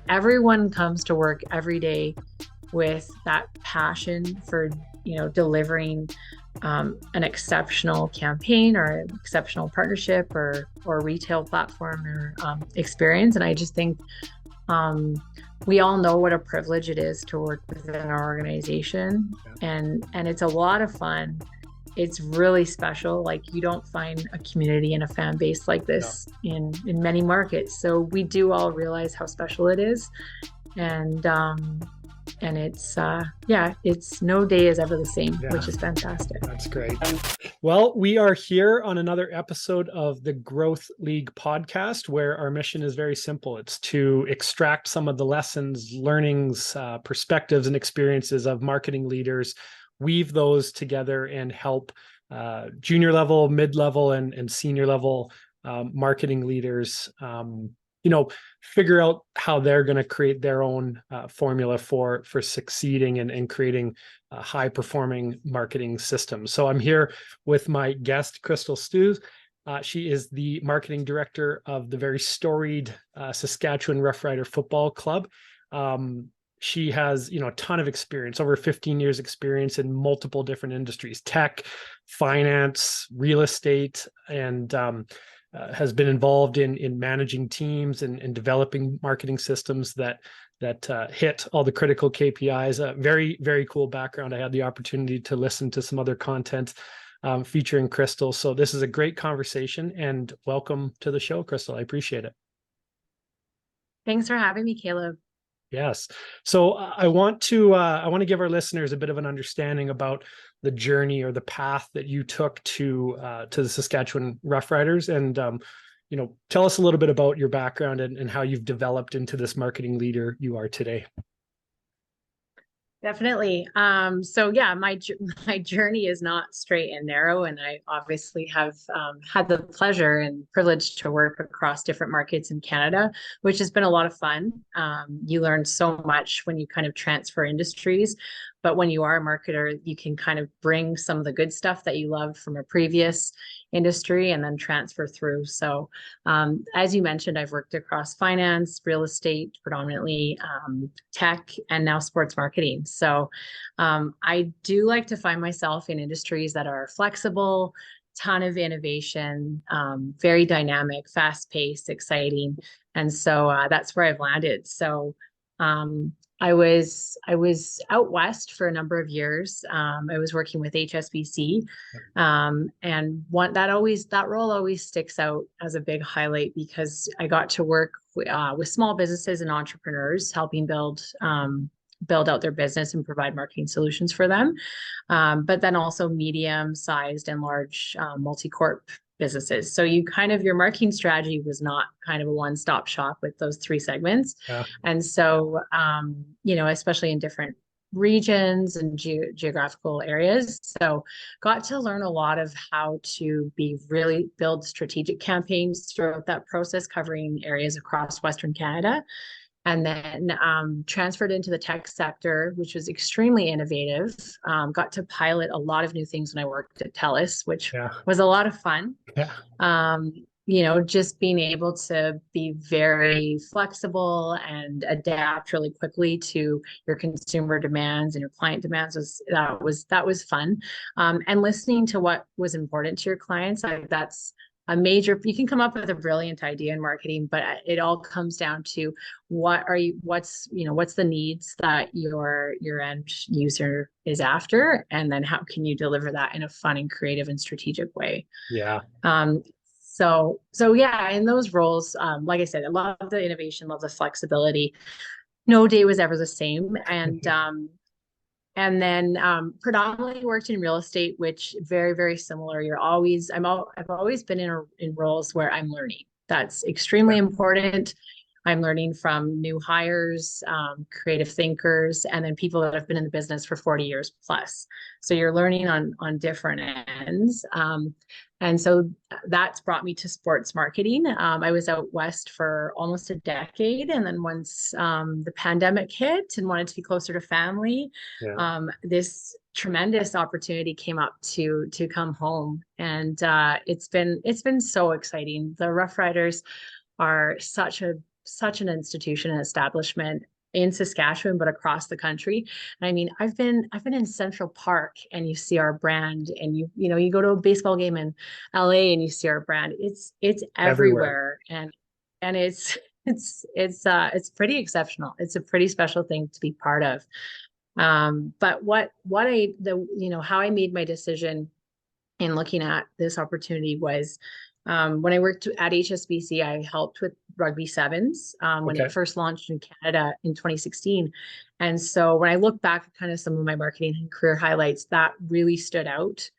Everyone comes to work every day with that passion for, delivering an exceptional campaign or an exceptional partnership or retail platform or experience. And I just think um, we all know what a privilege it is to work within our organization, and it's a lot of fun. It's really special. Like, you don't find a community and a fan base like Yeah. this in many markets. So we do all realize how special it is, and it's yeah, it's no day is ever the same, Yeah, which is fantastic. that's great. Well, we are here on another episode of the Growth League podcast, where our mission is very simple. It's to extract some of the lessons, learnings, perspectives, and experiences of marketing leaders, weave those together, and help junior level, mid level, and senior level marketing leaders figure out how they're going to create their own formula for succeeding and creating high performing marketing systems. So I'm here with my guest, Crystal Stus. She is the marketing director of the very storied Saskatchewan Roughrider Football Club. She has, a ton of experience, over 15 years experience in multiple different industries: tech, finance, real estate, and has been involved in managing teams and developing marketing systems that hit all the critical KPIs. Very, very cool background. I had the opportunity to listen to some other content featuring Crystal. So this is a great conversation, and welcome to the show, Crystal. I appreciate Thanks for having me, Caleb. Yes. So I want to give our listeners a bit of an understanding about the journey or the path that you took to the Saskatchewan Roughriders, and tell us a little bit about your background and how you've developed into this marketing leader you are today. Definitely. So yeah, my journey is not straight and narrow, and I obviously have had the pleasure and privilege to work across different markets in Canada, which has been a lot of fun. You learn so much when you kind of transfer industries, but when you are a marketer, you can kind of bring some of the good stuff that you loved from a previous industry and then transfer through. So, as you mentioned, I've worked across finance, real estate, predominantly tech, and now sports marketing. So I do like to find myself in industries that are flexible, ton of innovation, very dynamic, fast paced, exciting. And so that's where I've landed. So I was out west for a number of years. I was working with HSBC, and that role always sticks out as a big highlight because I got to work with small businesses and entrepreneurs, helping build out their business and provide marketing solutions for them. But then also medium-sized and large multi-corp businesses. So your marketing strategy was not kind of a one-stop shop with those three segments. Yeah. And so, especially in different regions and geographical areas. So got to learn a lot of how to really build strategic campaigns throughout that process, covering areas across Western Canada, and then transferred into the tech sector, which was extremely innovative. Got to pilot a lot of new things when I worked at TELUS, which Yeah. was a lot of fun. Yeah. Just being able to be very flexible and adapt really quickly to your consumer demands and your client demands was fun. And listening to what was important to your clients, that's a major. You can come up with a brilliant idea in marketing, but it all comes down to what's the needs that your end user is after, and then how can you deliver that in a fun and creative and strategic way. Yeah. So yeah, in those roles, like I said, I love the innovation, love the flexibility. No day was ever the same, and then predominantly worked in real estate, which very, very similar. I've always been in roles where I'm learning. That's extremely important. I'm learning from new hires, creative thinkers, and then people that have been in the business for 40 years plus. So you're learning on different ends. And so that's brought me to sports marketing. I was out west for almost a decade. And then once the pandemic hit and wanted to be closer to family, Yeah. this tremendous opportunity came up to come home. And it's been so exciting. The Rough Riders are such a such an institution and establishment in Saskatchewan, but across the country. And I mean, I've been in Central Park and you see our brand, and you go to a baseball game in LA and you see our brand. It's Everywhere. everywhere, and it's pretty exceptional. It's a pretty special thing to be part of. But how I made my decision in looking at this opportunity was, when I worked at HSBC, I helped with rugby sevens when Okay. it first launched in Canada in 2016. And so when I look back at kind of some of my marketing and career highlights, that really stood out.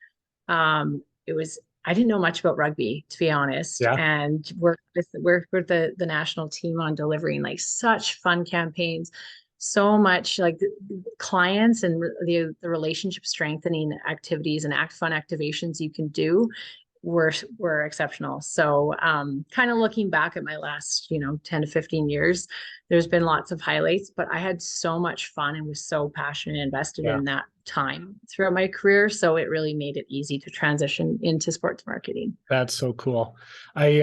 It was I didn't know much about rugby, to be honest, Yeah. and worked with the national team on delivering like such fun campaigns, so much like clients and the relationship strengthening activities and fun activations you can do were exceptional. So kind of looking back at my last 10 to 15 years, there's been lots of highlights, but I had so much fun and was so passionate and invested Yeah. in that time throughout my career, so it really made it easy to transition into sports marketing. That's so cool. I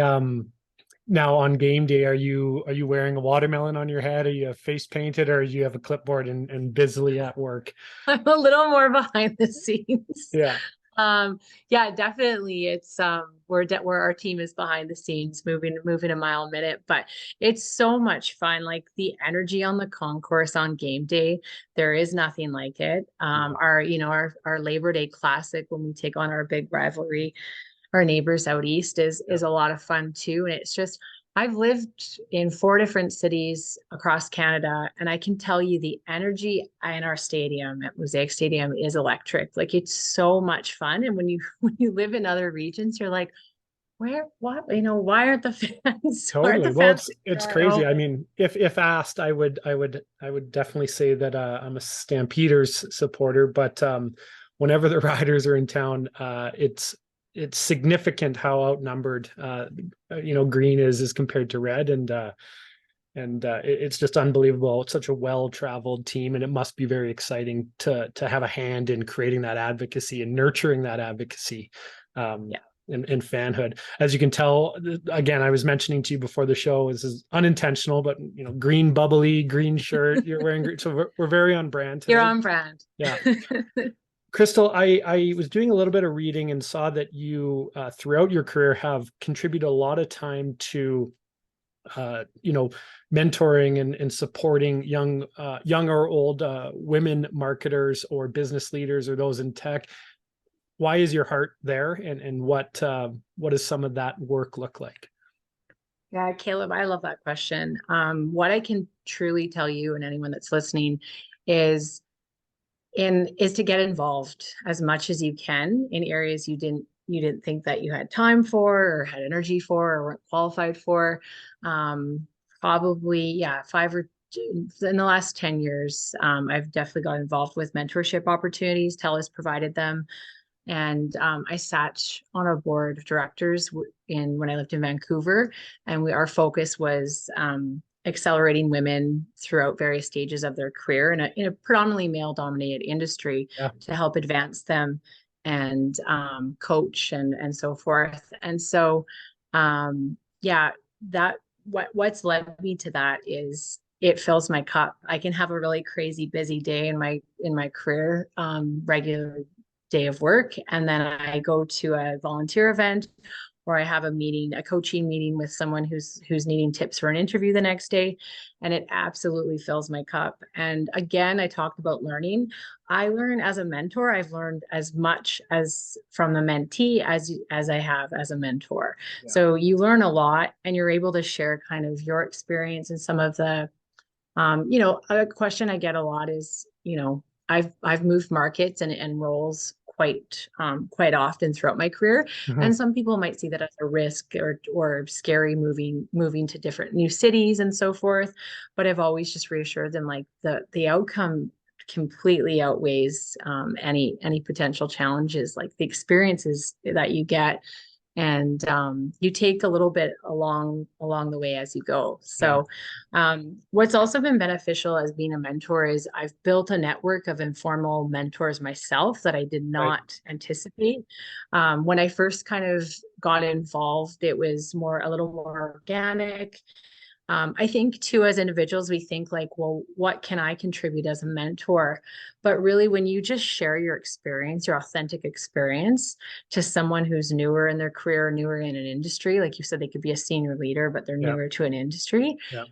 Now on game day, are you wearing a watermelon on your head? Are you face painted, or you have a clipboard and busily at work? I'm a little more behind the scenes. Yeah. Yeah, definitely. It's where our team is behind the scenes, moving a mile a minute, but it's so much fun. Like the energy on the concourse on game day, there is nothing like it. Our Labor Day Classic, when we take on our big rivalry, our neighbors out east, is a lot of fun too. And it's just, I've lived in 4 different cities across Canada, and I can tell you the energy in our stadium at Mosaic Stadium is electric. Like it's so much fun. And when you when you live in other regions, you're like, why aren't the fans why aren't Totally. the Well, fans it's at crazy. home? I mean, if asked, I would definitely say that I'm a Stampeders supporter, but whenever the Riders are in town, it's significant how outnumbered green is as compared to red, and it's just unbelievable. It's such a well-traveled team, and it must be very exciting to have a hand in creating that advocacy and nurturing that advocacy. Um, Yeah. in fanhood. As you can tell, again, I was mentioning to you before the show, this is unintentional, but green bubbly, green shirt, you're wearing green, so we're very on brand You're today. on brand. Yeah. Crystal, I was doing a little bit of reading and saw that you, throughout your career, have contributed a lot of time to, mentoring and supporting young or old women marketers or business leaders or those in tech. Why is your heart there, and what does some of that work look like? Yeah, Caleb, I love that question. What I can truly tell you and anyone that's listening is is to get involved as much as you can in areas you didn't think that you had time for or had energy for or weren't qualified for. Um, Probably, yeah, in the last 10 years, I've definitely got involved with mentorship opportunities. TELUS provided them. And I sat on a board of directors when I lived in Vancouver, and our focus was accelerating women throughout various stages of their career in a predominantly male-dominated industry Yeah. to help advance them and coach and so forth. And so, yeah, that what's led me to that is it fills my cup. I can have a really crazy busy day in my career, regular day of work, and then I go to a volunteer event or I have a coaching meeting with someone who's needing tips for an interview the next day, and it absolutely fills my cup. And again, I talked about learning. I learn as a mentor. I've learned as much as from the mentee as I have as a mentor. Yeah. So you learn a lot, and you're able to share kind of your experience and some of the a question I get a lot is, I've moved markets and roles quite often throughout my career. Mhm. And some people might see that as a risk or scary moving to different new cities and so forth. But I've always just reassured them like the outcome completely outweighs any potential challenges, like the experiences that you get, and you take a little bit along the way as you go. Yeah. So what's also been beneficial as being a mentor is I've built a network of informal mentors myself that I did Right. not anticipate. When I first kind of got involved, it was a little more organic. I think too, as individuals, we think like, well, what can I contribute as a mentor? But really, when you just share your experience, your authentic experience to someone who's newer in their career, newer in an industry, like you said, they could be a senior leader, but they're Yeah. newer to an industry. Yeah.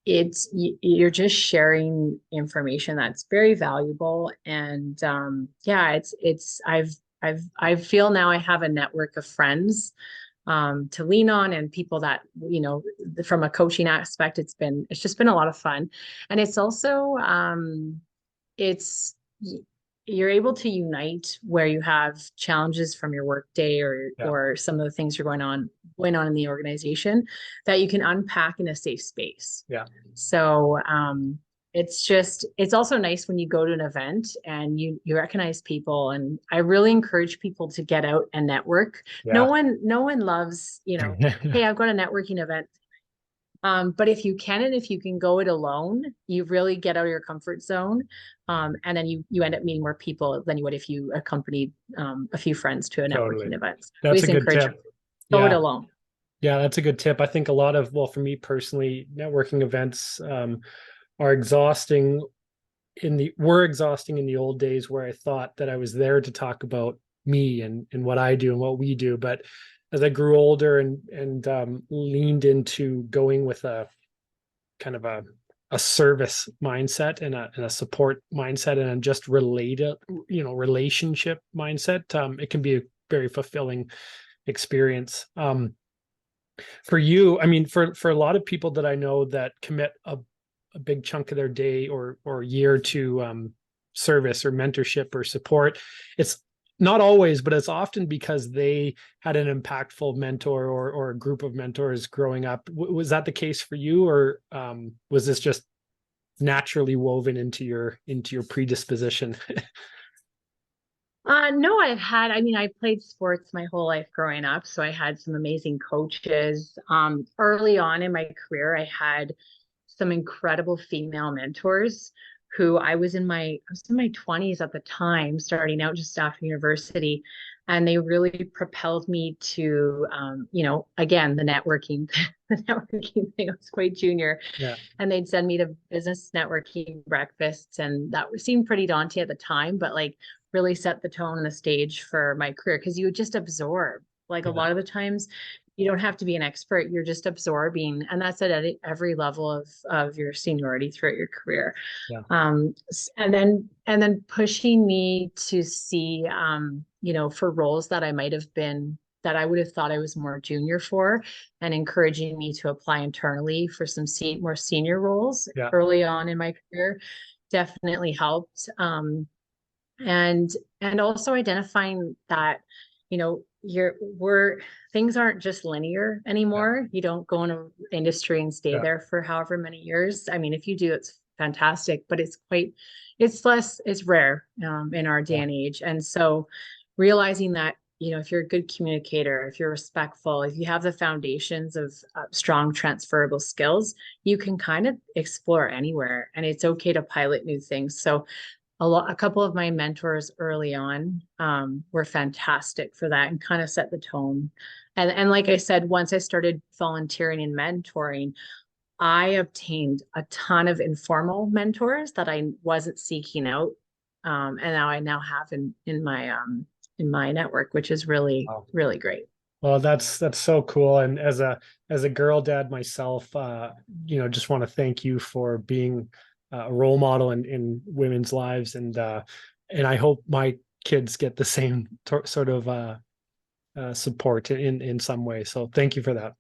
You're just sharing information that's very valuable. And yeah, I feel now I have a network of friends to lean on, and people that, from a coaching aspect, it's just been a lot of fun. And it's also, it's, you're able to unite where you have challenges from your work day, Yeah. or some of the things you're going on in the organization, that you can unpack in a safe space. Yeah. So it's also nice when you go to an event and you recognize people. And I really encourage people to get out and network. Yeah. No one loves, hey, I've got a networking event. But if you can, and if you can go it alone, you really get out of your comfort zone. And then you end up meeting more people than you would if you accompanied a few friends to a Totally. networking event. That's a good tip. Go it Yeah. alone. Yeah, that's a good tip. I think a lot of, well, for me personally, networking events are exhausting were exhausting in the old days, where I thought that I was there to talk about me and what I do and what we do. But as I grew older and leaned into going with a kind of a service mindset and a support mindset and a just relationship mindset, it can be a very fulfilling experience. For you, I mean, for a lot of people that I know that commit a big chunk of their day or year to service or mentorship or support, it's not always, but it's often because they had an impactful mentor or a group of mentors growing up. Was that the case for you, or was this just naturally woven into your predisposition? No, I played sports my whole life growing up. So I had some amazing coaches. Early on in my career, I had some incredible female mentors who I was in my 20s at the time, starting out just after university. And they really propelled me to, again, the networking, the networking thing. I was quite junior. Yeah. And they'd send me to business networking breakfasts. And that seemed pretty daunting at the time, but like really set the tone and the stage for my career, because you would just absorb. Like a Yeah. lot of the times, you don't have to be an expert, you're just absorbing. And that's at every level of your seniority throughout your career. Yeah. And then pushing me to see, for roles that that I would have thought I was more junior for, and encouraging me to apply internally for some more senior roles Yeah. early on in my career definitely helped. And also identifying that, things aren't just linear anymore. You don't go in an industry and stay there for however many years. I mean, if you do, it's fantastic, but it's rare in our day and age. And so realizing that, if you're a good communicator, if you're respectful, if you have the foundations of strong transferable skills, you can kind of explore anywhere, and it's okay to pilot new things. So a couple of my mentors early on were fantastic for that, and kind of set the tone. And like I said, once I started volunteering and mentoring, I obtained a ton of informal mentors that I wasn't seeking out. And now I have in my network, which is really, really great. Well, that's so cool. And as a girl dad myself, just want to thank you for being a role model in women's lives, and I hope my kids get the same sort of support in some way. So thank you for that.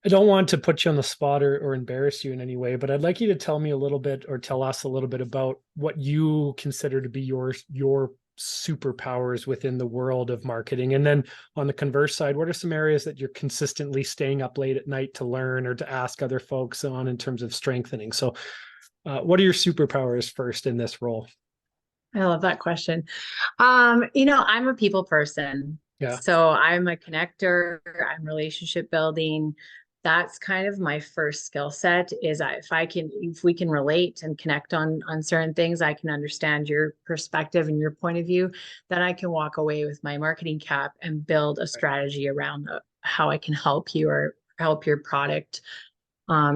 I don't want to put you on the spot or embarrass you in any way, but I'd like you to tell me a little bit, or tell us a little bit, about what you consider to be your superpowers within the world of marketing. And then on the converse side, what are some areas that you're consistently staying up late at night to learn or to ask other folks on in terms of strengthening? So what are your superpowers first in this role? I love that question. I'm a people person. Yeah. So I'm a connector, I'm relationship building. That's kind of my first skill set, is if we can relate and connect on certain things, I can understand your perspective and your point of view, then I can walk away with my marketing cap and build a strategy how I can help you or help your product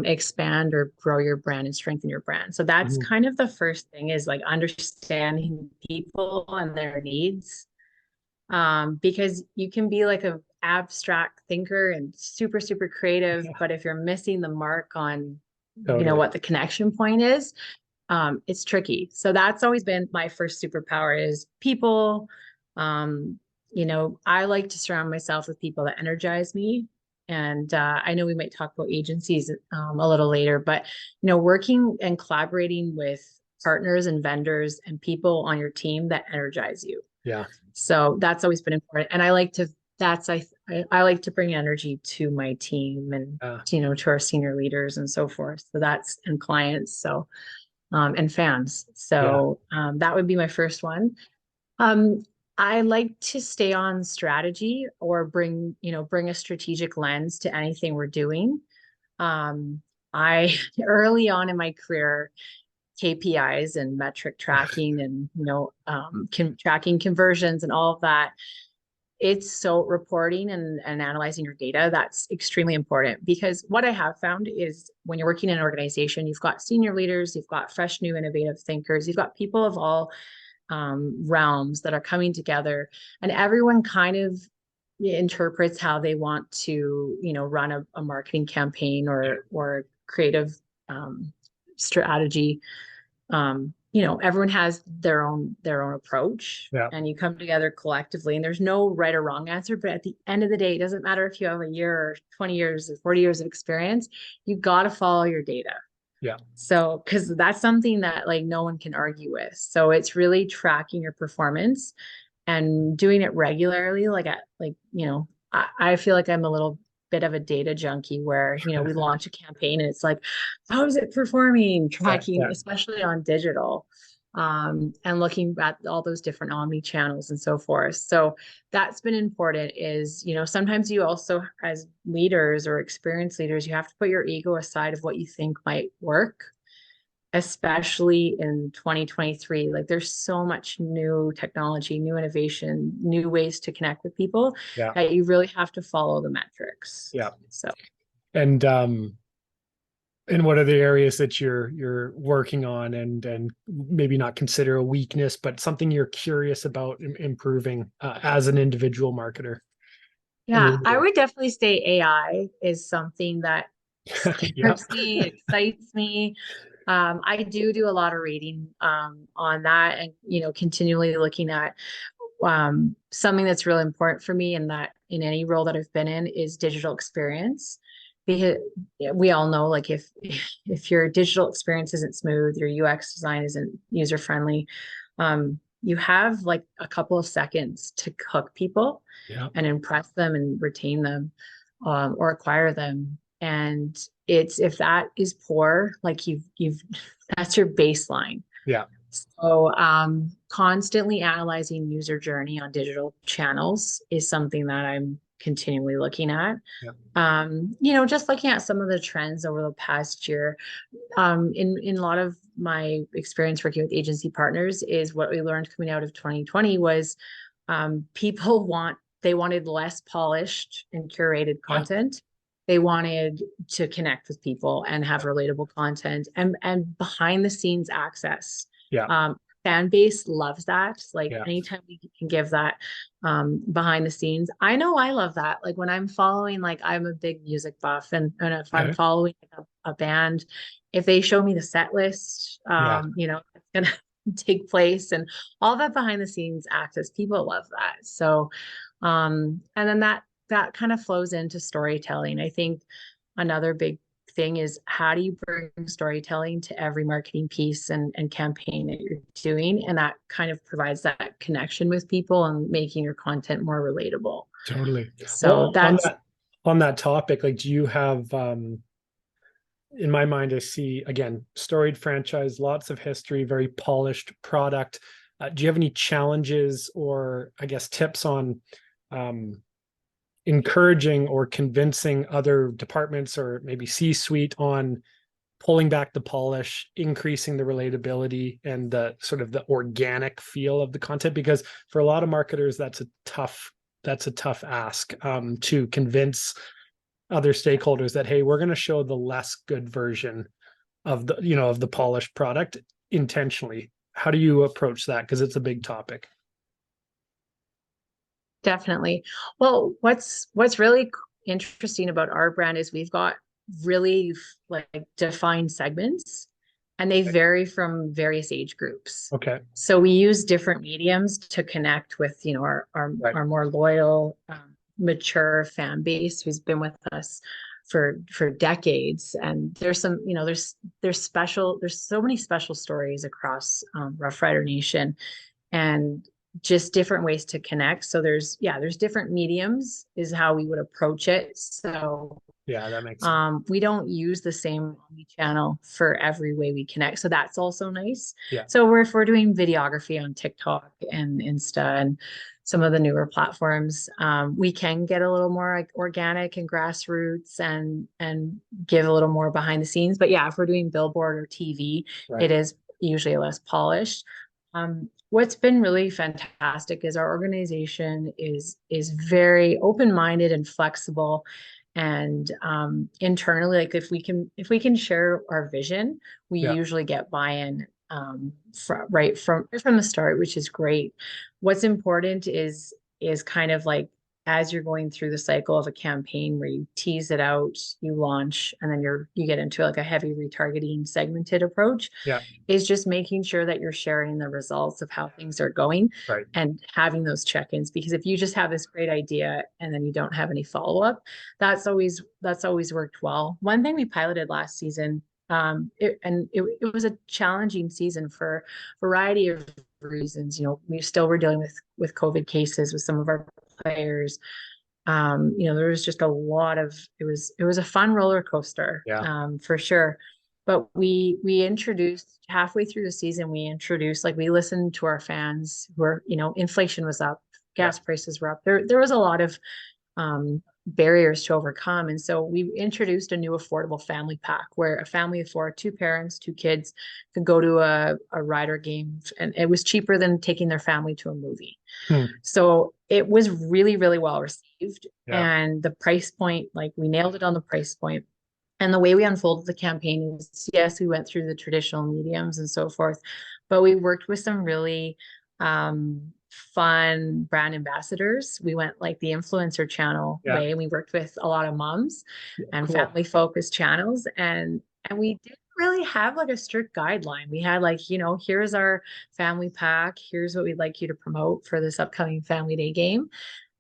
expand or grow your brand and strengthen your brand. So that's Mhm. kind of the first thing, is like understanding people and their needs. Because you can be like a abstract thinker and super, super creative, Yeah, but if you're missing the mark on, totally. what the connection point is, it's tricky. So that's always been my first superpower, is people. Um, I like to surround myself with people that energize me. And I know we might talk about agencies a little later, but working and collaborating with partners and vendors and people on your team that energize you. Yeah. So that's always been important. And I like to that's I like to bring energy to my team and to our senior leaders and so forth. So that's and clients. So and fans. Yeah. So that would be my first one. Um, I like to stay on strategy or bring a strategic lens to anything we're doing. Um, I early on in my career, KPIs and metric tracking and tracking conversions and all of that, it's so reporting and analyzing your data, that's extremely important, because what I have found is when you're working in an organization, you've got senior leaders, you've got fresh new innovative thinkers, you've got people of all realms that are coming together, and everyone kind of interprets how they want to run a marketing campaign or creative strategy. Everyone has their own approach, Yeah. and you come together collectively, and there's no right or wrong answer. But at the end of the day, it doesn't matter if you have a year or 20 years or 40 years of experience, you got to follow your data. Yeah. So, because that's something that like no one can argue with. So it's really tracking your performance and doing it regularly. I feel like I'm a little bit of a data junkie where, we launch a campaign and it's like, how is it performing? Yeah. Tracking, Yeah. especially on digital, and looking at all those different omni channels and so forth. So that's been important, is, sometimes you also, as leaders or experienced leaders, you have to put your ego aside of what you think might work, especially in 2023. Like there's so much new technology, new innovation, new ways to connect with people, Yeah. that you really have to follow the metrics. Yeah. So And what are the areas that you're working on, and maybe not consider a weakness, but something you're curious about improving as an individual marketer? yeah, I would definitely say AI is something that Yeah. scares me, excites me. I do a lot of reading on that, and continually looking at something that's really important for me, and that in any role that I've been in, is digital experience. Because we all know, like, if your digital experience isn't smooth, your UX design isn't user friendly, you have like a couple of seconds to hook people Yeah. and impress them and retain them, or acquire them. And it's if that is poor, like you've that's your baseline. Yeah. So, constantly analyzing user journey on digital channels is something that I'm continually looking at. Yeah. Just looking at some of the trends over the past year. In a lot of my experience working with agency partners, is what we learned coming out of 2020 was, they wanted less polished and curated Yeah. content. They wanted to connect with people and have relatable content and behind the scenes access. Yeah. Fan base loves that. Like Yeah. anytime we can give that behind the scenes. I know I love that. Like when I'm following, like I'm a big music buff, and if I'm Okay. following a band, if they show me the set list, Yeah. it's gonna take place and all that behind the scenes access, people love that. So and then that kind of flows into storytelling. I think another big thing is, how do you bring storytelling to every marketing piece and campaign that you're doing? And that kind of provides that connection with people and making your content more relatable. Totally. So Well, on that's that topic, like, do you have in my mind, I see, again, storied franchise, lots of history, very polished product. Do you have any challenges or, I guess, tips on encouraging or convincing other departments or maybe C-suite on pulling back the polish, increasing the relatability and the sort of the organic feel of the content? Because for a lot of marketers, that's that's a tough ask, to convince other stakeholders that, hey, we're going to show the less good version of the, of the polished product intentionally. How do you approach that? Because it's a big topic. Definitely. Well, what's really interesting about our brand is we've got really like defined segments, and they vary from various age groups. Okay. So we use different mediums to connect with, Right. our more loyal, mature fan base who's been with us for decades. And there's some, there's so many special stories across Rough Rider Nation, and just different ways to connect. So there's different mediums is how we would approach it. So Yeah, that makes sense. we don't use the same channel for every way we connect. So that's also nice. Yeah. So if we're doing videography on TikTok and Insta and some of the newer platforms, we can get a little more like organic and grassroots and give a little more behind the scenes. But yeah, if we're doing billboard or TV, Right. it is usually less polished. What's been really fantastic is our organization is very open-minded and flexible. And internally, like if we can share our vision, we Yeah. usually get buy-in right from the start, which is great. What's important is kind of like as you're going through the cycle of a campaign where you tease it out, you launch, and then you get into like a heavy retargeting segmented approach. Yeah. Is just making sure that you're sharing the results of how things are going, Right. and having those check-ins. Because if you just have this great idea and then you don't have any follow-up, that's always worked well. One thing we piloted last season, it was a challenging season for a variety of reasons. We still were dealing with COVID cases with some of our players. There was just a lot of it was a fun roller coaster, Yeah. for sure. But we introduced halfway through the season, like we listened to our fans who were, inflation was up, gas prices were up. There was a lot of barriers to overcome. And so we introduced a new affordable family pack where a family of four, two parents, two kids could go to a rider game, and it was cheaper than taking their family to a movie. So it was really, really well received. Yeah. And the price point, like we nailed it on the price point. And the way we unfolded the campaign is, yes, we went through the traditional mediums and so forth, but we worked with some really fun brand ambassadors. We went like the influencer channel way. We worked with a lot of moms and family focused channels. And we didn't really have like a strict guideline. We had like, here's our family pack. Here's what we'd like you to promote for this upcoming Family Day game.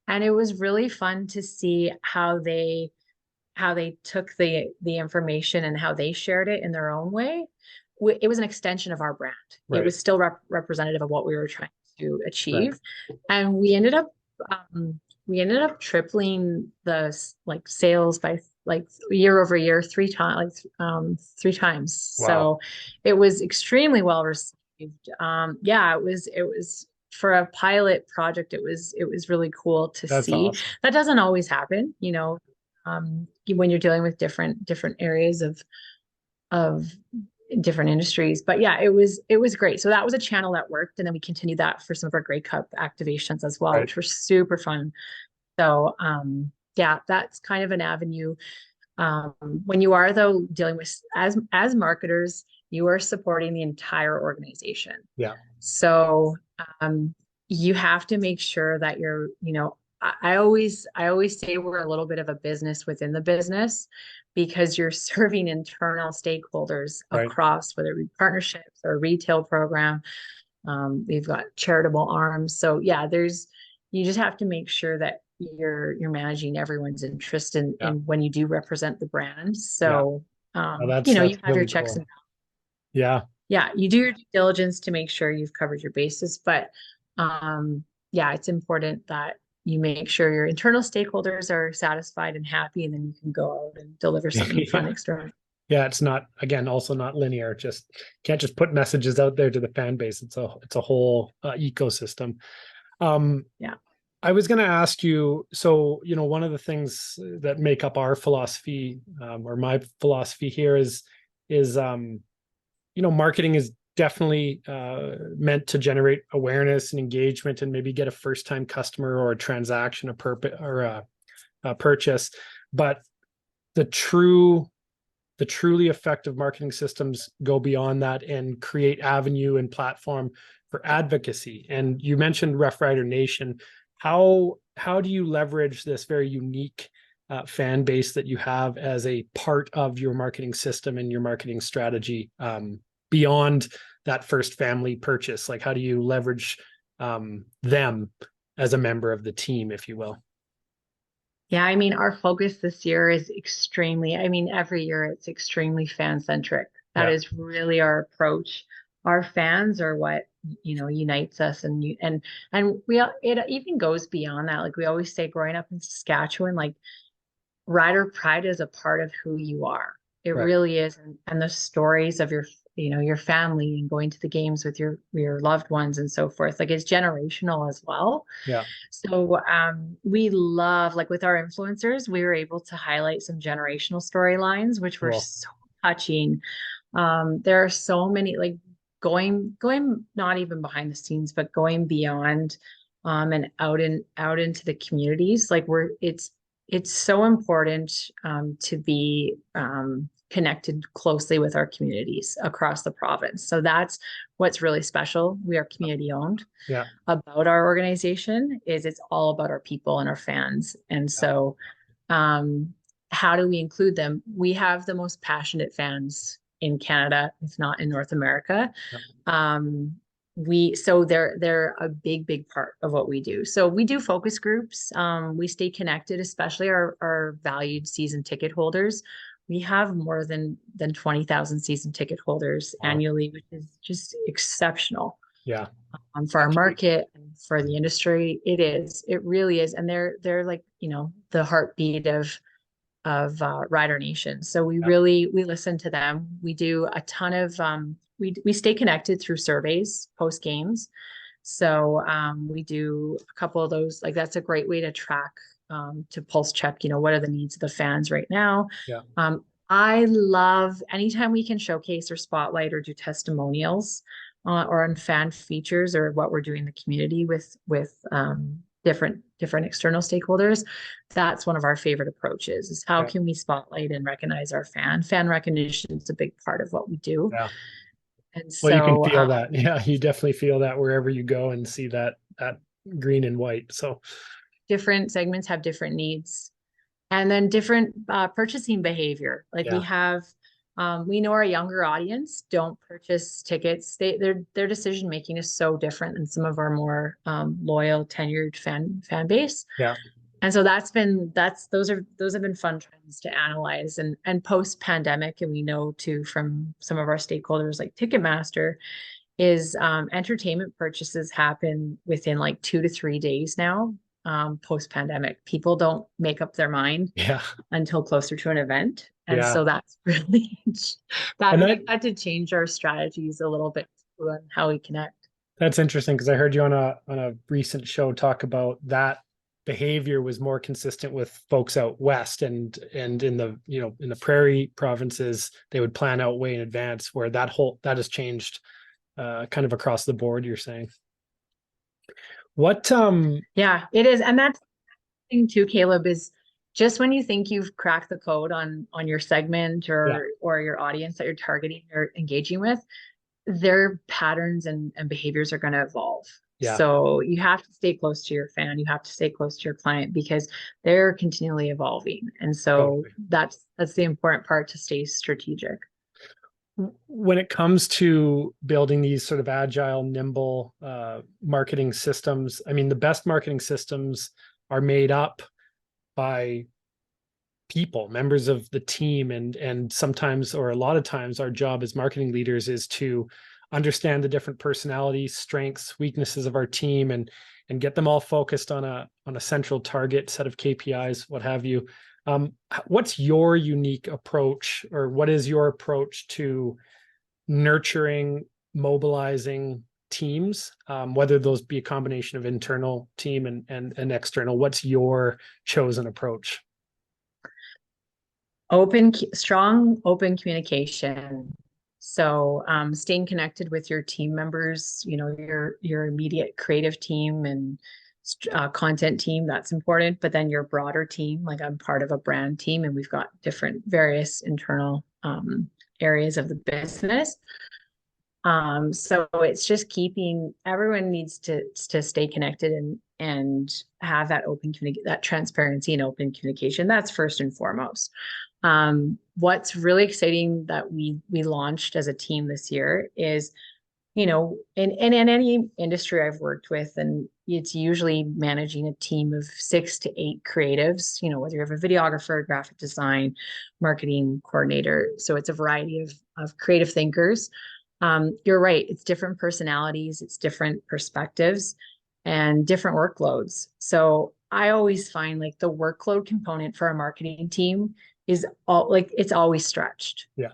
And it was really fun to see how they took the information and how they shared it in their own way. It was an extension of our brand. Right. It was still representative of what we were trying to achieve. Right. And we ended up tripling the like sales by like year over year, three times. Wow. So it was extremely well received. It was for a pilot project. It was really cool to see. Awesome. That doesn't always happen, when you're dealing with different areas of different industries. But yeah, it was great. So that was a channel that worked. And then we continued that for some of our Grey Cup activations as well, which were super fun. So that's kind of an avenue. When you are though dealing with as marketers, you are supporting the entire organization. Yeah. So you have to make sure that you're, I always say we're a little bit of a business within the business, because you're serving internal stakeholders across, whether it be partnerships or retail program. We've got charitable arms. So yeah, you just have to make sure that you're managing everyone's interest in when you do represent the brand. So you have really your checks and balances. Yeah, you do your due diligence to make sure you've covered your bases, but it's important that you make sure your internal stakeholders are satisfied and happy, and then you can go out and deliver something fun externally. Yeah, it's not, again, also not linear. Can't just put messages out there to the fan base. It's a whole ecosystem. I was going to ask you, so, one of the things that make up our philosophy, or my philosophy here is marketing is definitely meant to generate awareness and engagement and maybe get a first-time customer or a transaction, a purchase. But the truly effective marketing systems go beyond that and create avenue and platform for advocacy. And you mentioned Rough Rider Nation. How do you leverage this very unique fan base that you have as a part of your marketing system and your marketing strategy, beyond that first family purchase? Like, how do you leverage them as a member of the team, if you will? Yeah, I mean, our focus this year is extremely, I mean, every year it's extremely fan centric. That Yeah, is really our approach. Our fans are what, unites us, and it even goes beyond that. Like we always say, growing up in Saskatchewan, like rider pride is a part of who you are. It right. really is. And the stories of your family and going to the games with your loved ones and so forth, like it's generational as well. Yeah, So we love, like with our influencers, we were able to highlight some generational storylines, which were cool. so touching. There are so many, like going not even behind the scenes, but going beyond and out into the communities. Like it's so important to be connected closely with our communities across the province. So that's what's really special. We are community owned. Yeah, About our organization is it's all about our people and our fans. And yeah, so how do we include them? We have the most passionate fans in Canada, if not in North America. yeah, Um, so they're a big part of what we do. So we do focus groups. We stay connected, especially our valued season ticket holders. We have more than 20,000 season ticket holders wow. annually, which is just exceptional Yeah, for our market and for the industry. It really is. And they're like, the heartbeat of Rider Nation. So yeah, we listen to them. We do a ton of we stay connected through surveys post games. So we do a couple of those. Like that's a great way to track to pulse check. What are the needs of the fans right now? yeah, I love anytime we can showcase or spotlight or do testimonials or on fan features or what we're doing in the community with different external stakeholders. That's one of our favorite approaches is how yeah, can we spotlight and recognize our fan recognition is a big part of what we do. yeah. And Well, you can so feel that. Yeah, you definitely feel that wherever you go and see that green and white. So different segments have different needs and then different purchasing behavior. Like yeah, we know our younger audience don't purchase tickets. Their decision making is so different than some of our more loyal, tenured fan base. yeah, And so those have been fun trends to analyze and post pandemic. And we know too from some of our stakeholders like Ticketmaster is entertainment purchases happen within like 2 to 3 days now. Post pandemic, people don't make up their mind yeah, until closer to an event. And yeah. so that's really And that we've had to change our strategies a little bit on how we connect. that's interesting because I heard you on a recent show talk about that behavior was more consistent with folks out west and in the in the prairie provinces they would plan out way in advance, where that has changed kind of across the board, you're saying. What Yeah, it is. And that's the thing too, Caleb, is just when you think you've cracked the code on your segment yeah, or your audience that you're targeting or engaging with, their patterns and behaviors are going to evolve. yeah, So you have to stay close to your fan. You have to stay close to your client because they're continually evolving. And so totally. that's the important part to stay strategic. When it comes to building these sort of agile, nimble marketing systems, I mean, the best marketing systems are made up by people, members of the team, and sometimes, or a lot of times, our job as marketing leaders is to understand the different personalities, strengths, weaknesses of our team, and get them all focused on a central target set of KPIs, what have you. What's your unique approach, or what is your approach to nurturing, mobilizing teams, whether those be a combination of internal team and external? What's your chosen approach? Strong, open communication So staying connected with your team members, your immediate creative team and content team, that's important. But then your broader team, like I'm part of a brand team and we've got different various internal areas of the business. So it's just keeping everyone needs to stay connected and have that that transparency and open communication. That's first and foremost. What's really exciting that we launched as a team this year is, in any industry I've worked with, and it's usually managing a team of 6 to 8 creatives, whether you have a videographer, graphic design, marketing coordinator. So it's a variety of creative thinkers. You're right. It's different personalities, it's different perspectives and different workloads. So I always find like the workload component for a marketing team is it's always stretched. Yeah.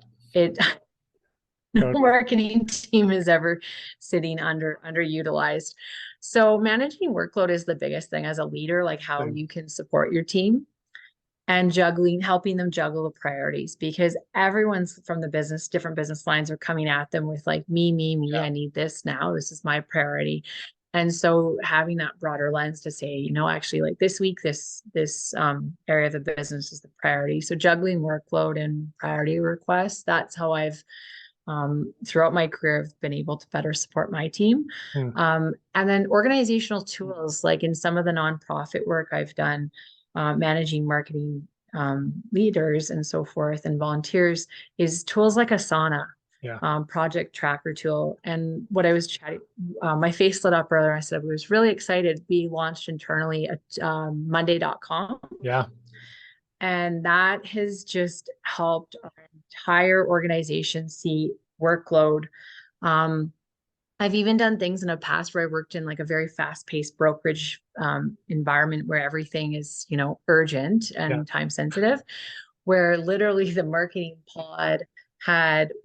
No marketing team is ever sitting underutilized. So managing workload is the biggest thing as a leader, like how you can support your team and helping them juggle the priorities, because everyone's from the business, different business lines are coming at them with like me, I need this now. This is my priority. And so having that broader lens to say, actually like this week, this area of the business is the priority. So juggling workload and priority requests, that's how I've throughout my career have been able to better support my team. And then organizational tools, like in some of the nonprofit work I've done, managing marketing leaders and so forth and volunteers, is tools like Asana, project tracker tool. And what I was chatting, my face lit up earlier. I said I was really excited. We launched internally at Monday.com. Yeah. And that has just helped our entire organization see workload. I've even done things in the past where I worked in like a very fast-paced brokerage environment where everything is, urgent and time sensitive, where literally the marketing pod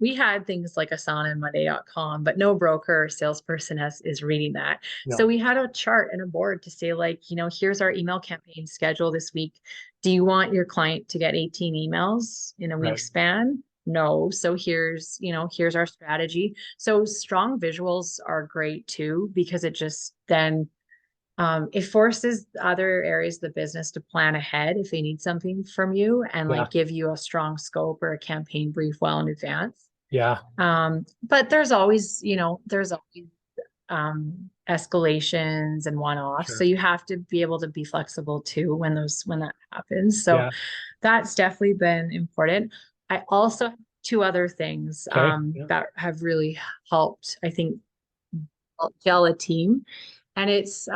we had things like Asana and Monday.com, but no broker or salesperson is reading that. No. So we had a chart and a board to say like, here's our email campaign schedule this week. Do you want your client to get 18 emails in a week span? No. So here's our strategy. So strong visuals are great too, because it just then it forces other areas of the business to plan ahead if they need something from you and like give you a strong scope or a campaign brief well in advance. Yeah. But there's always escalations and one-offs. Sure. So you have to be able to be flexible too when that happens. So that's definitely been important. I also have 2 other things that have really helped, I think, gel a team. And it's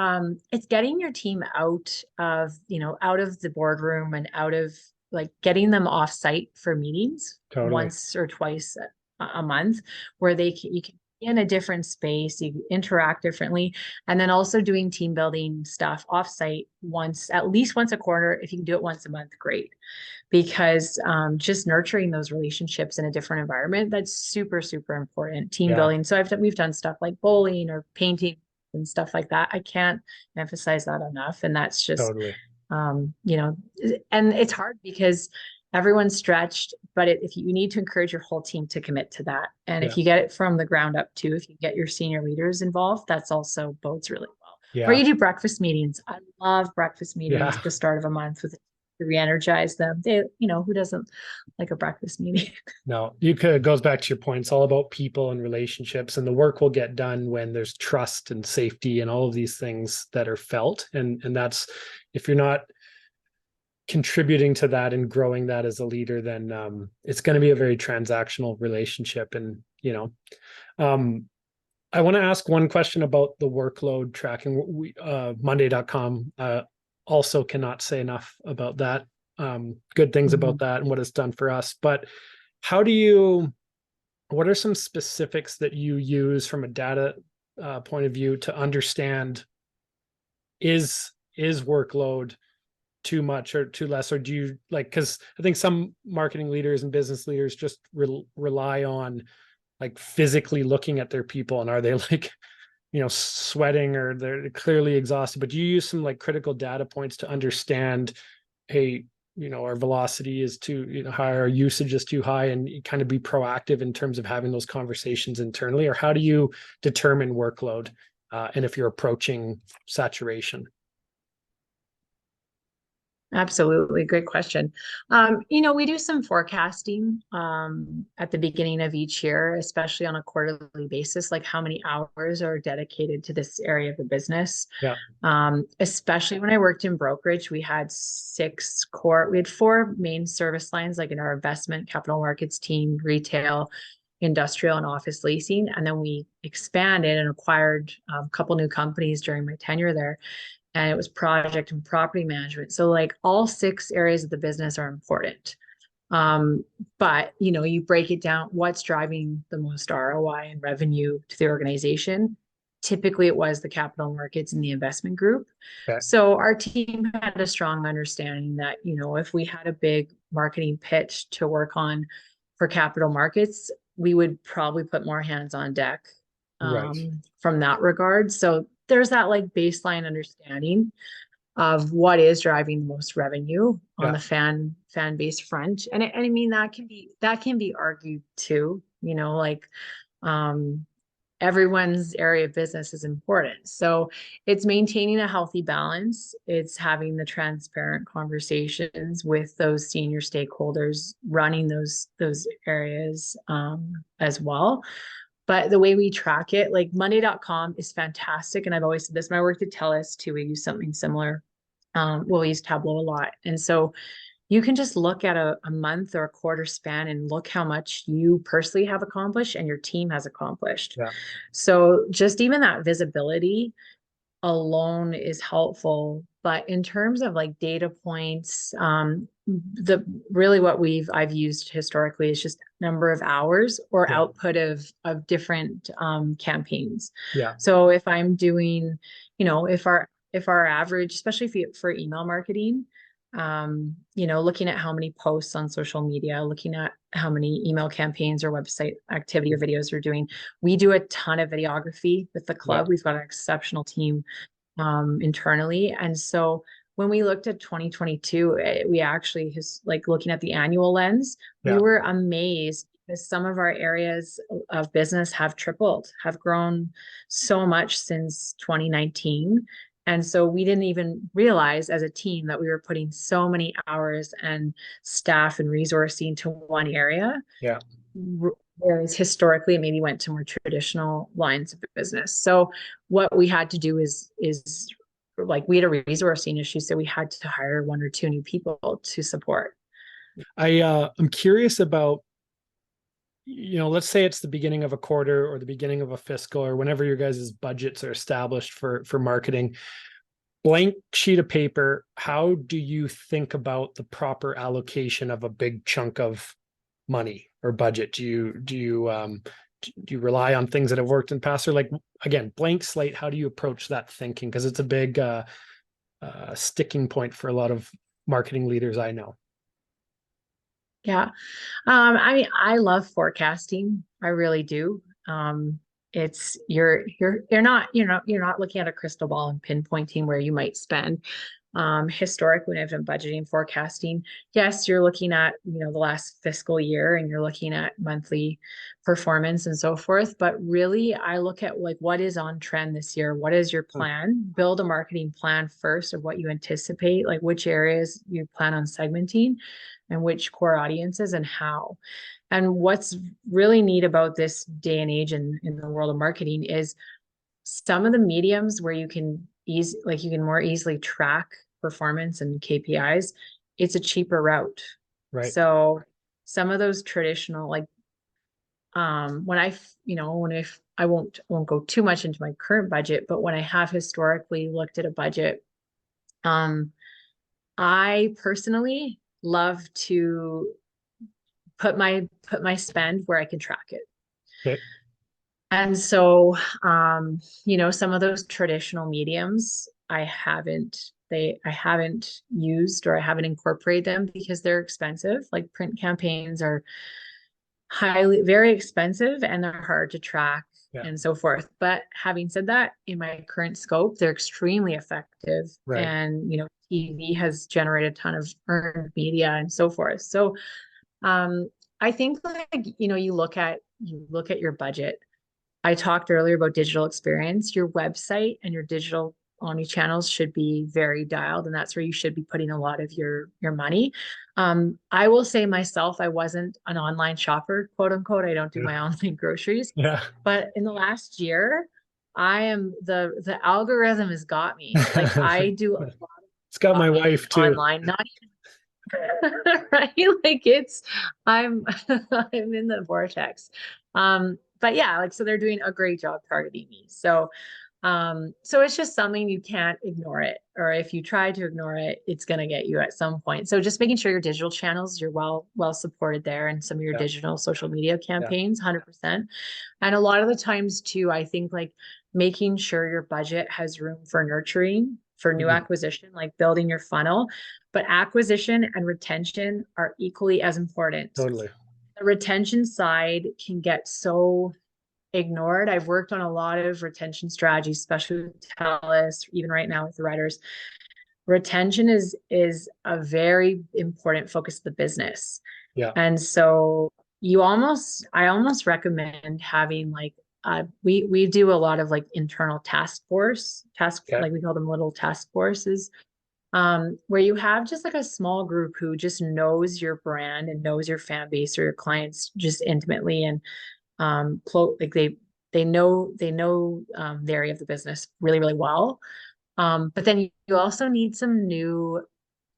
getting your team out of the boardroom and out of like getting them off site for meetings once or twice a month, where you can be in a different space, you interact differently, and then also doing team building stuff off site at least once a quarter. If you can do it once a month, great. Because just nurturing those relationships in a different environment, that's super, super important. Team building. So we've done stuff like bowling or painting and stuff like that. I can't emphasize that enough. And that's just, and it's hard because everyone's stretched, but if you need to encourage your whole team to commit to that. And if you get it from the ground up too, if you get your senior leaders involved, that's also bodes really well. Yeah. Or you do breakfast meetings. I love breakfast meetings at the start of a month to re-energize them. Who doesn't like a breakfast meeting? No, it goes back to your point. It's all about people and relationships, and the work will get done when there's trust and safety and all of these things that are felt. And that's, if you're not contributing to that and growing that as a leader, then it's going to be a very transactional relationship. And I want to ask one question about the workload tracking. Monday.com also cannot say enough about that. Good things about that and what it's done for us. But what are some specifics that you use from a data point of view to understand, is workload too much or too less? Or do you because I think some marketing leaders and business leaders just rely on like physically looking at their people, and are they like, sweating or they're clearly exhausted? But do you use some like critical data points to understand, hey, our velocity is too, how our usage is too high, and kind of be proactive in terms of having those conversations internally? Or how do you determine workload and if you're approaching saturation? Absolutely. Great question. We do some forecasting at the beginning of each year, especially on a quarterly basis, like how many hours are dedicated to this area of the business. Yeah. Especially when I worked in brokerage, we had four main service lines, like in our investment, capital markets team, retail, industrial, and office leasing. And then we expanded and acquired a couple new companies during my tenure there, and it was project and property management. So like all six areas of the business are important. But you break it down, what's driving the most ROI and revenue to the organization. Typically it was the capital markets and the investment group. Okay. So our team had a strong understanding that, if we had a big marketing pitch to work on for capital markets, we would probably put more hands on deck Right. from that regard. So there's that like baseline understanding of what is driving the most revenue on the fan base front. And I mean, that can be argued too, like everyone's area of business is important. So it's maintaining a healthy balance. It's having the transparent conversations with those senior stakeholders, running those areas as well. But the way we track it, like Monday.com is fantastic. And I've always said this when I worked at TELUS too, we use something similar. We'll use Tableau a lot. And so you can just look at a month or a quarter span and look how much you personally have accomplished and your team has accomplished. Yeah. So just even that visibility alone is helpful. But in terms of like data points, what I've used historically is just number of hours or output of different campaigns. Yeah. So if I'm doing, if our average, especially for email marketing, looking at how many posts on social media, looking at how many email campaigns or website activity or videos we're doing. We do a ton of videography with the club. We've got an exceptional team internally. And so when we looked at 2022, we actually like looking at the annual lens, we were amazed because some of our areas of business have grown so much since 2019. And so we didn't even realize as a team that we were putting so many hours and staff and resourcing to one area. Yeah. Whereas historically, it maybe went to more traditional lines of business. So what we had to do is like we had a resourcing issue, so we had to hire one or two new people to support. I'm curious about, let's say it's the beginning of a quarter or the beginning of a fiscal or whenever your guys' budgets are established for marketing. Blank sheet of paper, how do you think about the proper allocation of a big chunk of money or budget? Do you rely on things that have worked in the past, or like, again, blank slate, how do you approach that thinking? Because it's a big sticking point for a lot of marketing leaders I know. Yeah. I mean, I love forecasting. I really do. It's you're not looking at a crystal ball and pinpointing where you might spend. Historically, when I've done budgeting forecasting, yes, you're looking at, the last fiscal year and you're looking at monthly performance and so forth. But really, I look at like what is on trend this year? What is your plan? Build a marketing plan first of what you anticipate, like which areas you plan on segmenting and which core audiences and how. And what's really neat about this day and age in the world of marketing is some of the mediums where you can more easily track performance and KPIs, it's a cheaper route. Right. So some of those traditional, like I won't go too much into my current budget, but when I have historically looked at a budget, I personally love to put my spend where I can track it. Okay. And so, some of those traditional mediums I haven't used or I haven't incorporated them because they're expensive. Like print campaigns are very expensive and they're hard to track and so forth. But having said that, in my current scope, they're extremely effective. Right. And, TV has generated a ton of earned media and so forth. So I think like, you look at your budget. I talked earlier about digital experience. Your website and your digital omni channels should be very dialed, and that's where you should be putting a lot of your money. I will say myself, I wasn't an online shopper, quote unquote. I don't do my online groceries, Yeah. but in the last year, I am the algorithm has got me. Like I do a lot of It's got my shopping wife too. online, not right? Like I'm I'm in the vortex. But yeah, like so they're doing a great job targeting me. So it's just something you can't ignore it. Or if you try to ignore it, it's gonna get you at some point. So just making sure your digital channels, you're well supported there and some of your Yeah. digital social media Yeah. campaigns, 100%. And a lot of the times too, I think like making sure your budget has room for nurturing, for new Mhm. acquisition, like building your funnel. But acquisition and retention are equally as important. Totally. The retention side can get so ignored. I've worked on a lot of retention strategies, especially with TELUS, even right now with the writers. Retention is a very important focus of the business. Yeah. And so I almost recommend having like we do a lot of like internal Okay. like we call them little task forces, where you have just like a small group who just knows your brand and knows your fan base or your clients just intimately, and like they know the area of the business really really well. But then you also need some new,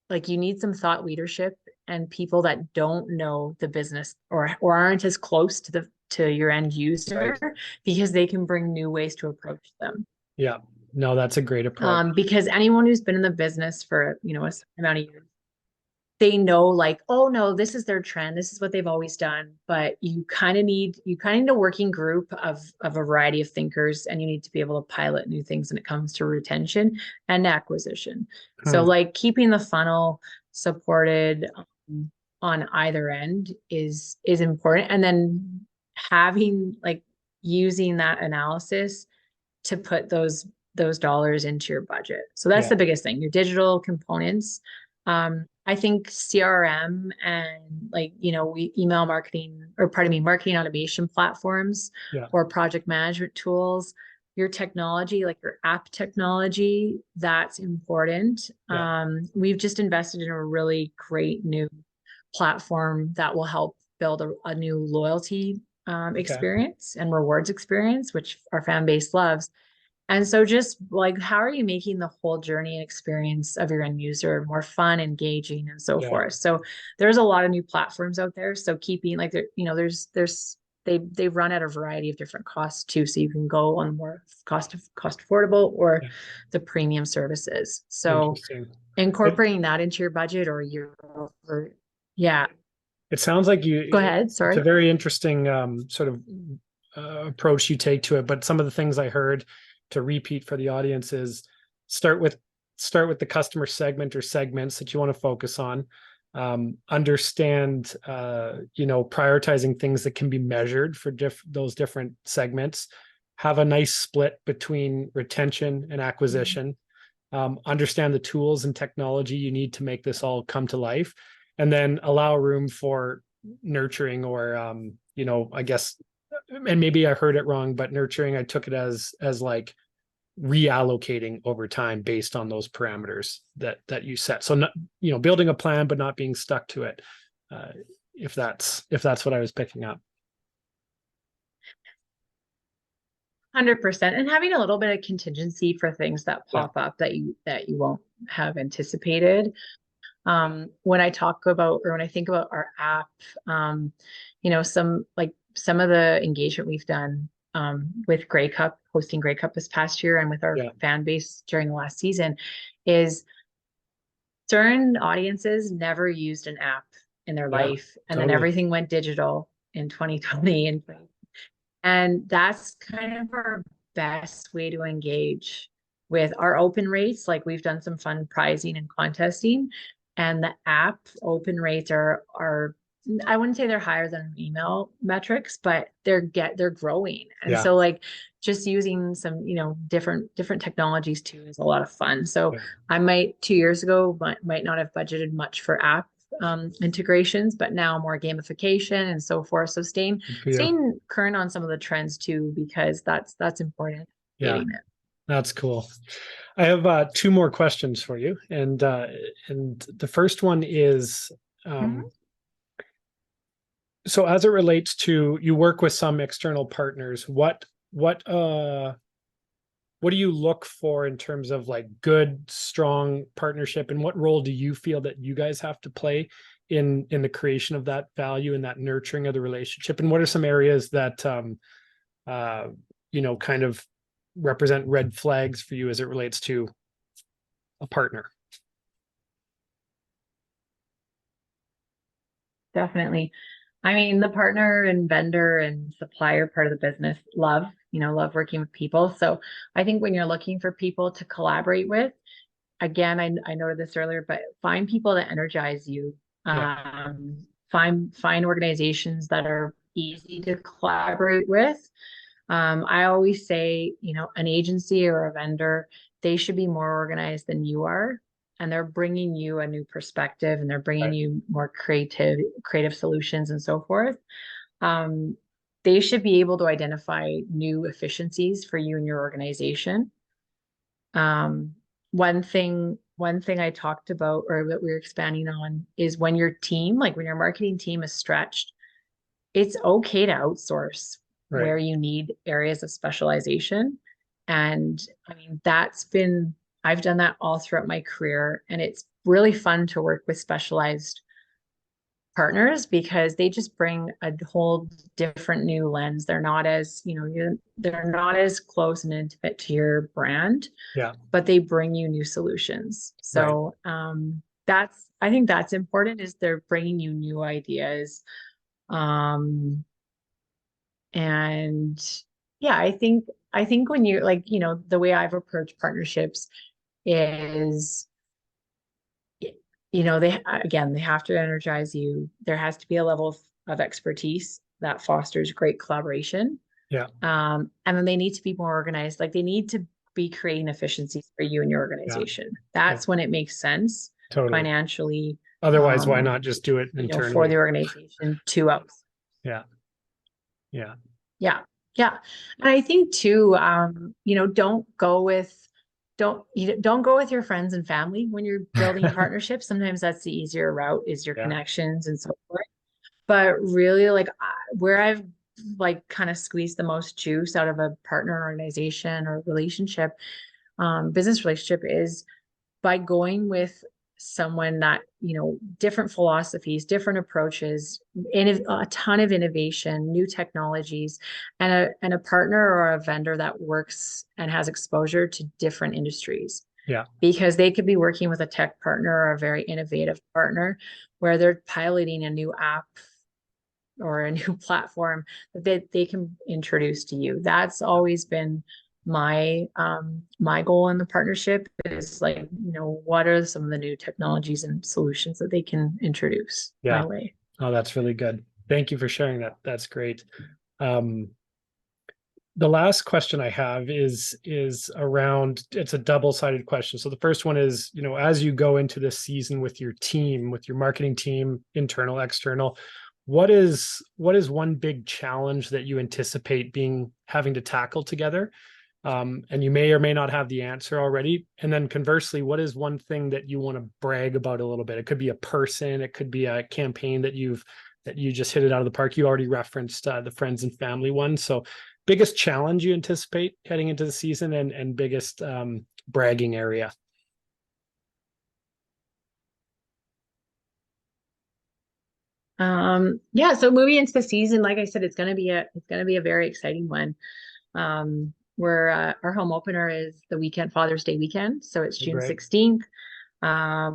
like you need some thought leadership and people that don't know the business or aren't as close to your end user, Right. because they can bring new ways to approach them. Yeah. No, that's a great approach. Because anyone who's been in the business for, a certain amount of years, they know like, oh no, this is their trend. This is what they've always done. But you kind of need a working group of a variety of thinkers, and you need to be able to pilot new things when it comes to retention and acquisition. So Hmm. like keeping the funnel supported on either end is important. And then having like using that analysis to put those dollars into your budget. So that's Yeah. the biggest thing, your digital components. I think CRM and like, we email marketing, or pardon me, marketing automation platforms Yeah. or project management tools, your technology, like your app technology, that's important. Yeah. We've just invested in a really great new platform that will help build a new loyalty Okay. experience and rewards experience, which our fan base loves. And so just like, how are you making the whole journey and experience of your end user more fun, engaging, and so Yeah. forth? So there's a lot of new platforms out there. So keeping like there, there's they run at a variety of different costs too. So you can go on more cost affordable or Yeah. the premium services. So Interesting. It incorporating that into your budget or yeah. it sounds like Go ahead. it's a Sorry. very interesting sort of approach you take to it. But some of the things I heard, to repeat for the audience, is start with the customer segment or segments that you want to focus on. Understand, prioritizing things that can be measured for those different segments. Have a nice split between retention and acquisition. Understand the tools and technology you need to make this all come to life, and then allow room for nurturing, or I guess, and maybe I heard it wrong, but nurturing, I took it as like reallocating over time based on those parameters that you set. So not, building a plan but not being stuck to it, if that's what I was picking up. 100%. And having a little bit of contingency for things that Yeah. pop up that you won't have anticipated. When I talk about, or when I think about our app, some of the engagement we've done with Grey Cup, hosting Grey Cup this past year, and with our Yeah. fan base during the last season, is certain audiences never used an app in their Yeah. life, and then Totally. everything went digital in 2020, and that's kind of our best way to engage with our open rates. Like we've done some fun prizing and contesting, and the app open rates are I wouldn't say they're higher than email metrics, but they're growing. And Yeah. so like just using some, different technologies too is a lot of fun. So Yeah. I might 2 years ago might not have budgeted much for app integrations, but now more gamification and so forth. So Good for you. staying current on some of the trends too, because that's important. Yeah, Getting it. that's cool. I have two more questions for you, and the first one is, Mhm. so as it relates to, you work with some external partners, what do you look for in terms of like good, strong partnership, and what role do you feel that you guys have to play in the creation of that value and that nurturing of the relationship? And what are some areas that uh, kind of represent red flags for you as it relates to a partner? Definitely. I mean, the partner and vendor and supplier part of the business, love working with people. So I think when you're looking for people to collaborate with, again, I noted this earlier, but find people that energize you. Yeah, Find organizations that are easy to collaborate with. I always say, an agency or a vendor, they should be more organized than you are. And they're bringing you a new perspective and they're bringing right. you more creative solutions and so forth. Um, they should be able to identify new efficiencies for you and your organization. Um, one thing I talked about or that we're expanding on is when your team, like when your marketing team is stretched, it's okay to outsource Right. where you need areas of specialization. And I mean, I've done that all throughout my career. And it's really fun to work with specialized partners because they just bring a whole different new lens. They're not as, they're not as close and intimate to your brand, Yeah, but they bring you new solutions. right. So I think that's important is they're bringing you new ideas. Um, and yeah, I think when you're like, the way I've approached partnerships is, they have to energize you. There has to be a level of expertise that fosters great collaboration. Yeah, And then they need to be more organized. Like they need to be creating efficiencies for you and your yeah, organization. yeah, That's when it makes sense totally. financially, Otherwise, why not just do it for the internally? organization to us. Yeah, yeah, Yeah. Yeah. And I think too, don't go with your friends and family when you're building partnerships. Sometimes that's the easier route is your yeah, connections and so forth. But really like where I've like kind of squeezed the most juice out of a partner organization or relationship, business relationship is by going with someone that, different philosophies, different approaches, a ton of innovation, new technologies, and a partner or a vendor that works and has exposure to different industries. yeah, Because they could be working with a tech partner or a very innovative partner where they're piloting a new app or a new platform that they can introduce to you. That's always been my goal in the partnership is like, what are some of the new technologies and solutions that they can introduce yeah. my way. Oh, that's really good. Thank you for sharing that. That's great. Um, the last question I have is around, it's a double-sided question. So the first one is, as you go into this season with your team, with your marketing team, internal, external, what is one big challenge that you anticipate having to tackle together? And you may or may not have the answer already. And then conversely, what is one thing that you want to brag about a little bit? It could be a person, it could be a campaign that you just hit it out of the park. You already referenced the friends and family one. So biggest challenge you anticipate heading into the season and biggest bragging area. Yeah, so moving into the season, like I said, it's gonna be a very exciting one. Where our home opener is the weekend, Father's Day weekend, so it's June Great. 16th.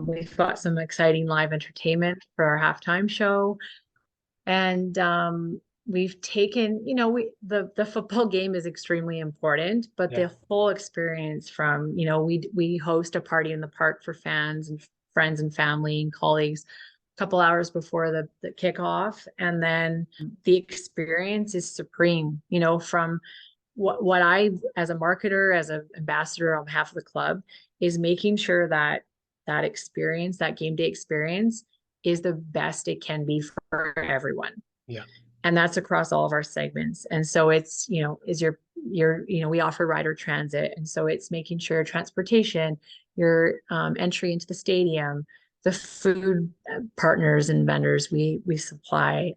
We've got some exciting live entertainment for our halftime show. And we've taken, the football game is extremely important, but Yeah. the whole experience from, we host a party in the park for fans and friends and family and colleagues a couple hours before the kickoff. And then the experience is supreme, from what I, as a marketer, as an ambassador on behalf of the club, is making sure that that experience, that game day experience, is the best it can be for everyone. Yeah. And that's across all of our segments. And so it's, is we offer rider transit. And so it's making sure transportation, your entry into the stadium, the food partners and vendors we supply,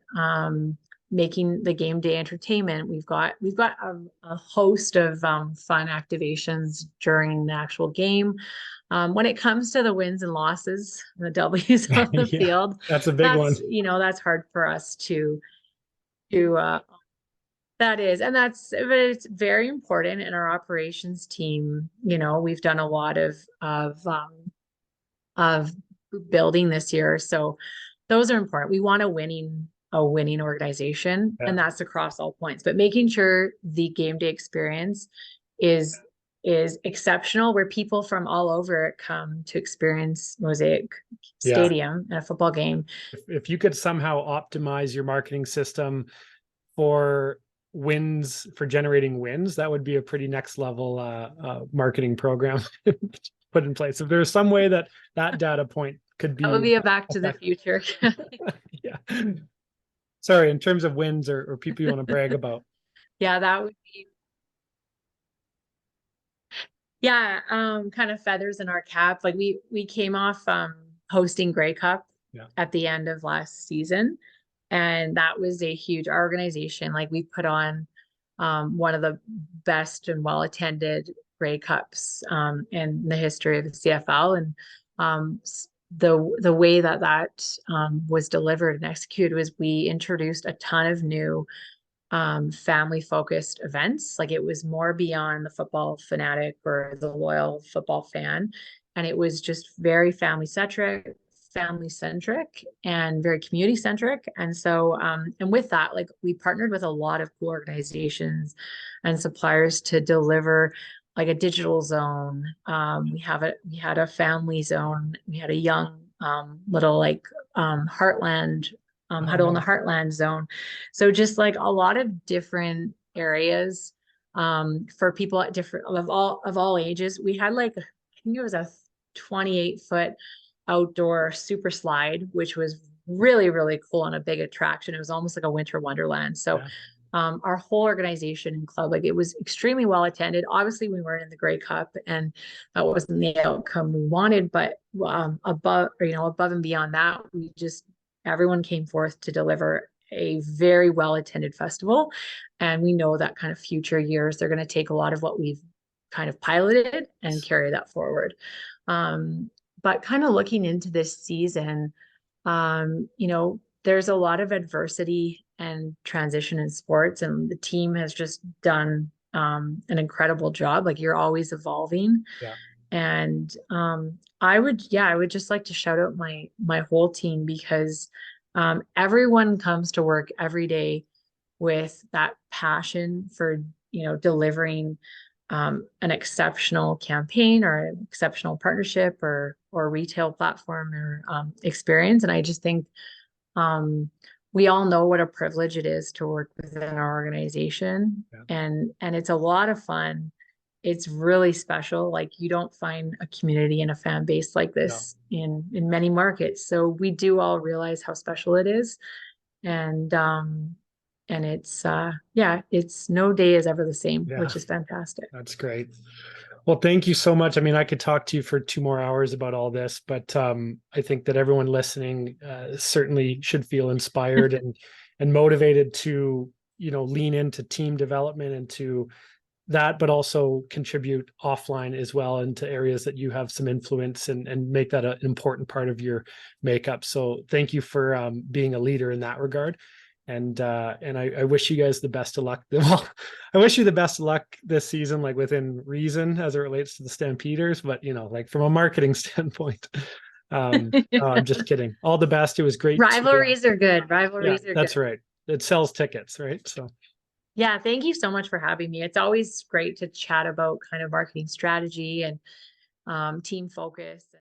making the game day entertainment. We've got a host of fun activations during the actual game. When it comes to the wins and losses, the W's on the Yeah, field, that's a big one. that's hard for us to that is, and but it's very important in our operations team. We've done a lot of building this year, so those are important. We want a winning organization, Yeah. and that's across all points, but making sure the game day experience is exceptional, where people from all over come to experience Mosaic Yeah. Stadium and a football game. If you could somehow optimize your marketing system for wins, for generating wins, that would be a pretty next level marketing program put in place. If there's some way that data point could be, That would be a Back to the Future. yeah. Sorry, in terms of wins or people you want to brag about. Yeah, that would be, yeah, kind of feathers in our cap. Like we came off hosting Grey Cup at the end of last season, and that was a huge organization. Like we put on one of the best and well attended Grey Cups in the history of the CFL, and the way that was delivered and executed was we introduced a ton of new family focused events. Like it was more beyond the football fanatic or the loyal football fan. And it was just very family centric and very community centric. And so, and with that, like we partnered with a lot of cool organizations and suppliers to deliver like a digital zone. We had a family zone. We had a young little like heartland huddle in the heartland zone. So just like a lot of different areas for people at different of all ages. We had like, I think it was a 28-foot outdoor super slide, which was really, really cool and a big attraction. It was almost like a winter wonderland. So our whole organization and club, like it was extremely well attended. Obviously, we weren't in the Grey Cup, and that wasn't the outcome we wanted. But above and beyond that, everyone came forth to deliver a very well attended festival. And we know that kind of future years, they're going to take a lot of what we've kind of piloted and carry that forward. But kind of looking into this season, there's a lot of adversity and transition in sports, and the team has just done an incredible job. Like you're always evolving. Yeah. And I would just like to shout out my whole team, because everyone comes to work every day with that passion for, delivering an exceptional campaign or an exceptional partnership or retail platform or experience. And I just think we all know what a privilege it is to work within our organization. And it's a lot of fun. It's really special. Like you don't find a community and a fan base like this in many markets. So we do all realize how special it is. And it's it's no day is ever the same, which is fantastic. That's great. Well, thank you so much. I mean, I could talk to you for 2 more hours about all this, but I think that everyone listening certainly should feel inspired and motivated to, lean into team development and to that, but also contribute offline as well into areas that you have some influence and make that an important part of your makeup. So thank you for being a leader in that regard. And I wish you guys the best of luck. Well, I wish you the best of luck this season, like within reason as it relates to the Stampeders, but like from a marketing standpoint. No, I'm just kidding. All the best. It was great. Rivalries are good. Rivalries are that's good. right. It sells tickets, right? So yeah, thank you so much for having me. It's always great to chat about kind of marketing strategy and team focus.